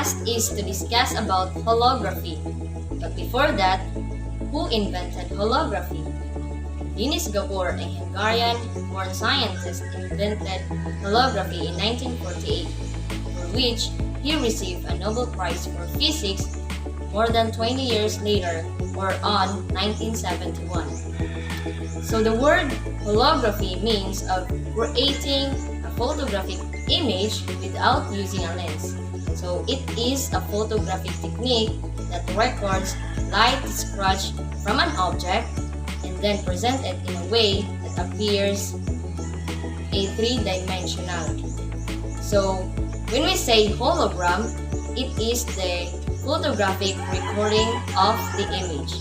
last is to discuss about holography. But before that, who invented holography? Denis Gabor, a Hungarian-born scientist, invented holography in 1948, for which he received a Nobel Prize for Physics more than 20 years later, or on 1971. So the word holography means of creating a photographic image without using a lens. So it is a photographic technique that records light scratched from an object and then presented in a way that appears a three-dimensional. So when we say hologram, it is the photographic recording of the image.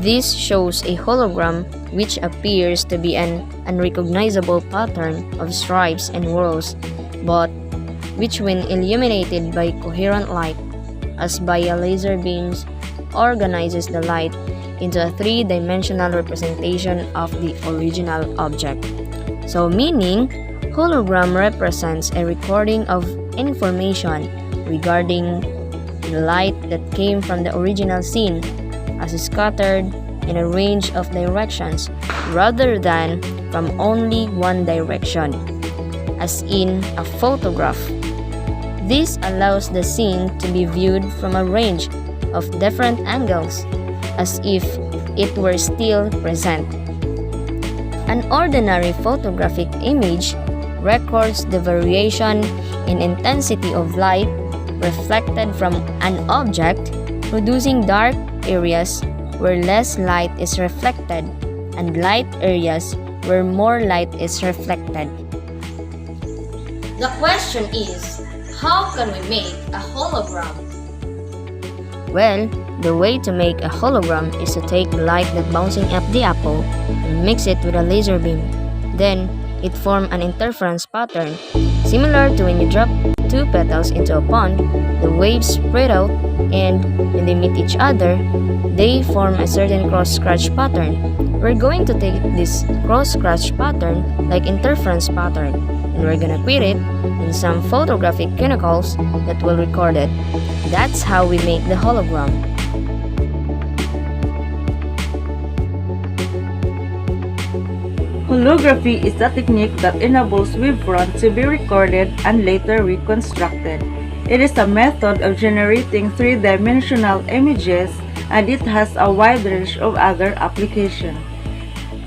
This shows a hologram which appears to be an unrecognizable pattern of stripes and whorls, but which when illuminated by coherent light, as by a laser beams, organizes the light into a three-dimensional representation of the original object. So meaning, hologram represents a recording of information regarding the light that came from the original scene as scattered in a range of directions rather than from only one direction, as in a photograph. This allows the scene to be viewed from a range of different angles as if it were still present. An ordinary photographic image records the variation in intensity of light reflected from an object, producing dark areas where less light is reflected and light areas where more light is reflected. The question is, how can we make a hologram? Well, the way to make a hologram is to take the light that bouncing up the apple and mix it with a laser beam. Then, it forms an interference pattern, similar to when you drop two petals into a pond. The waves spread out, and when they meet each other, they form a certain cross-scratch pattern. We're going to take this cross-scratch pattern like interference pattern, and we're gonna put it in some photographic chemicals that will record it. That's how we make the hologram. Holography is a technique that enables wavefront to be recorded and later reconstructed. It is a method of generating three-dimensional images, and it has a wide range of other applications.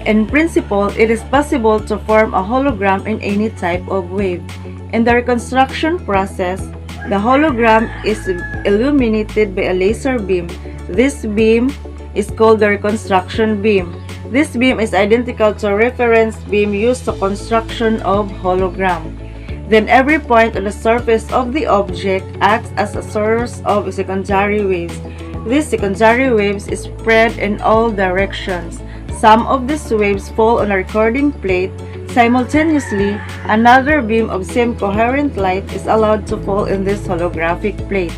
In principle, it is possible to form a hologram in any type of wave. In the reconstruction process, the hologram is illuminated by a laser beam. This beam is called the reconstruction beam. This beam is identical to a reference beam used to construction of hologram. Then every point on the surface of the object acts as a source of secondary waves. These secondary waves spread in all directions. Some of these waves fall on a recording plate. Simultaneously, another beam of same coherent light is allowed to fall in this holographic plate.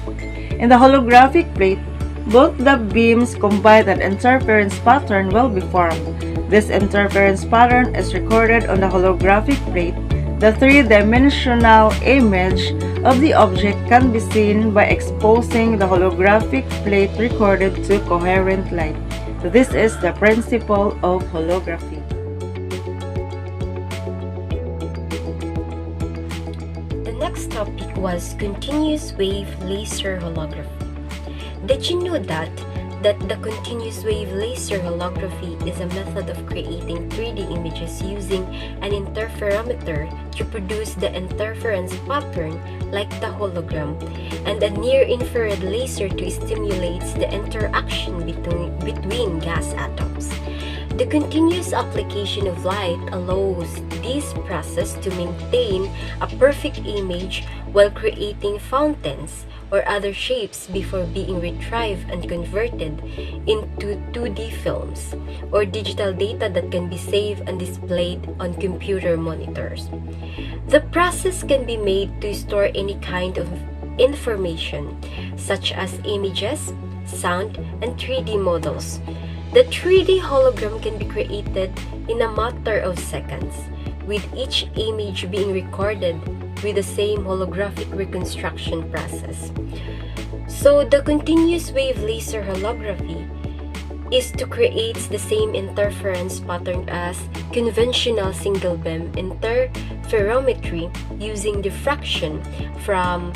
In the holographic plate, both the beams combine and interference pattern will be formed. This interference pattern is recorded on the holographic plate. The three-dimensional image of the object can be seen by exposing the holographic plate recorded to coherent light. This is the principle of holography. The next topic was continuous wave laser holography. Did you know that the continuous wave laser holography is a method of creating 3D images using an interferometer to produce the interference pattern like the hologram, and a near-infrared laser to stimulate the interaction between gas atoms. The continuous application of light allows this process to maintain a perfect image while creating fountains or other shapes before being retrieved and converted into 2D films or digital data that can be saved and displayed on computer monitors. The process can be made to store any kind of information such as images, sound, and 3D models. The 3D hologram can be created in a matter of seconds, with each image being recorded with the same holographic reconstruction process. So the continuous wave laser holography is to create the same interference pattern as conventional single beam interferometry using diffraction from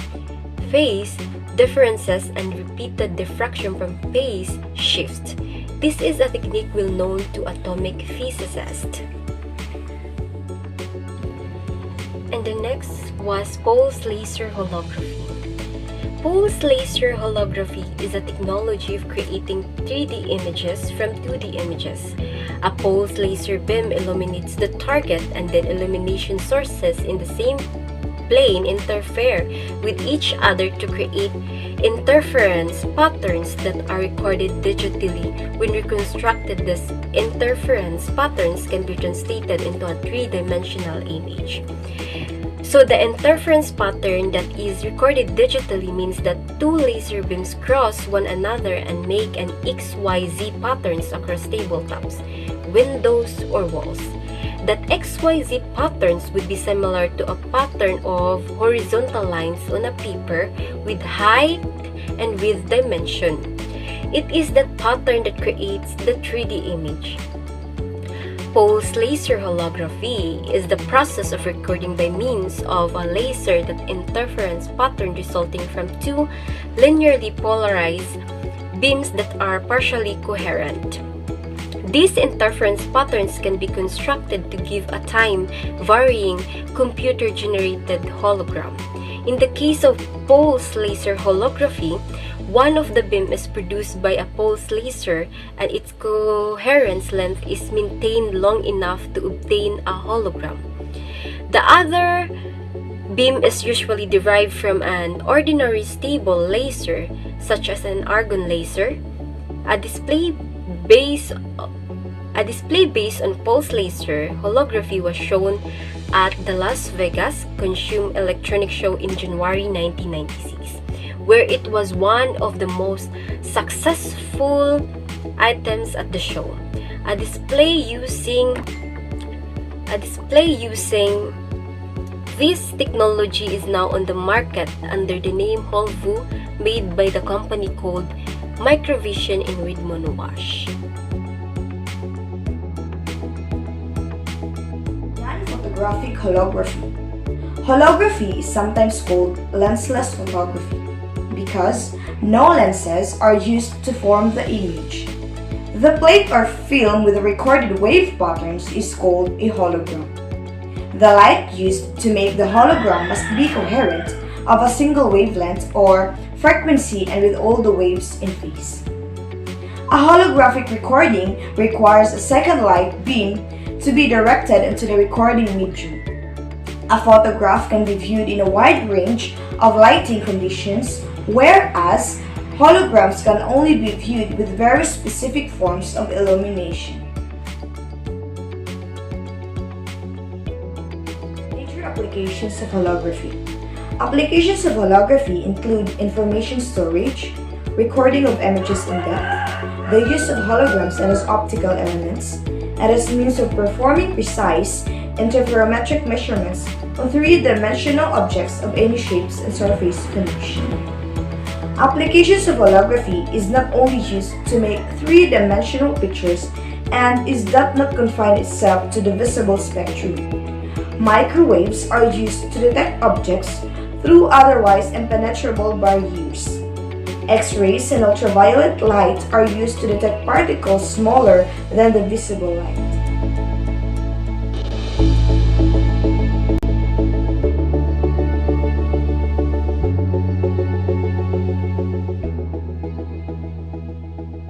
phase differences and repeated diffraction from phase shifts. This is a technique well known to atomic physicists. And the next was pulse laser holography. Pulse laser holography is a technology of creating 3D images from 2D images. A pulse laser beam illuminates the target, and then illumination sources in the same plane interfere with each other to create interference patterns that are recorded digitally. When reconstructed, these interference patterns can be translated into a three-dimensional image. So the interference pattern that is recorded digitally means that two laser beams cross one another and make an XYZ patterns across tabletops, windows, or walls. That XYZ patterns would be similar to a pattern of horizontal lines on a paper with height and width dimension. It is that pattern that creates the 3D image. Pulse laser holography is the process of recording by means of a laser that interference pattern resulting from two linearly polarized beams that are partially coherent. These interference patterns can be constructed to give a time-varying computer-generated hologram. In the case of pulse laser holography, one of the beam is produced by a pulse laser and its coherence length is maintained long enough to obtain a hologram. The other beam is usually derived from an ordinary stable laser, such as an argon laser. A display based on pulse laser holography was shown at the Las Vegas Consumer Electronics Show in January 1996, where it was one of the most successful items at the show. A display using this technology is now on the market under the name Holvu, made by the company called Microvision in Redmond, Wash. Non-photographic holography. Holography is sometimes called lensless photography because no lenses are used to form the image. The plate or film with the recorded wave patterns is called a hologram. The light used to make the hologram must be coherent, of a single wavelength or frequency, and with all the waves in phase. A holographic recording requires a second light beam to be directed into the recording medium. A photograph can be viewed in a wide range of lighting conditions, whereas holograms can only be viewed with very specific forms of illumination. Major applications of holography. Applications of holography include information storage, recording of images in depth, the use of holograms as optical elements, and as means of performing precise interferometric measurements on three-dimensional objects of any shapes and surface condition. Applications of holography is not only used to make three-dimensional pictures and does not confine itself to the visible spectrum. Microwaves are used to detect objects through otherwise impenetrable barriers. X-rays and ultraviolet light are used to detect particles smaller than the visible light.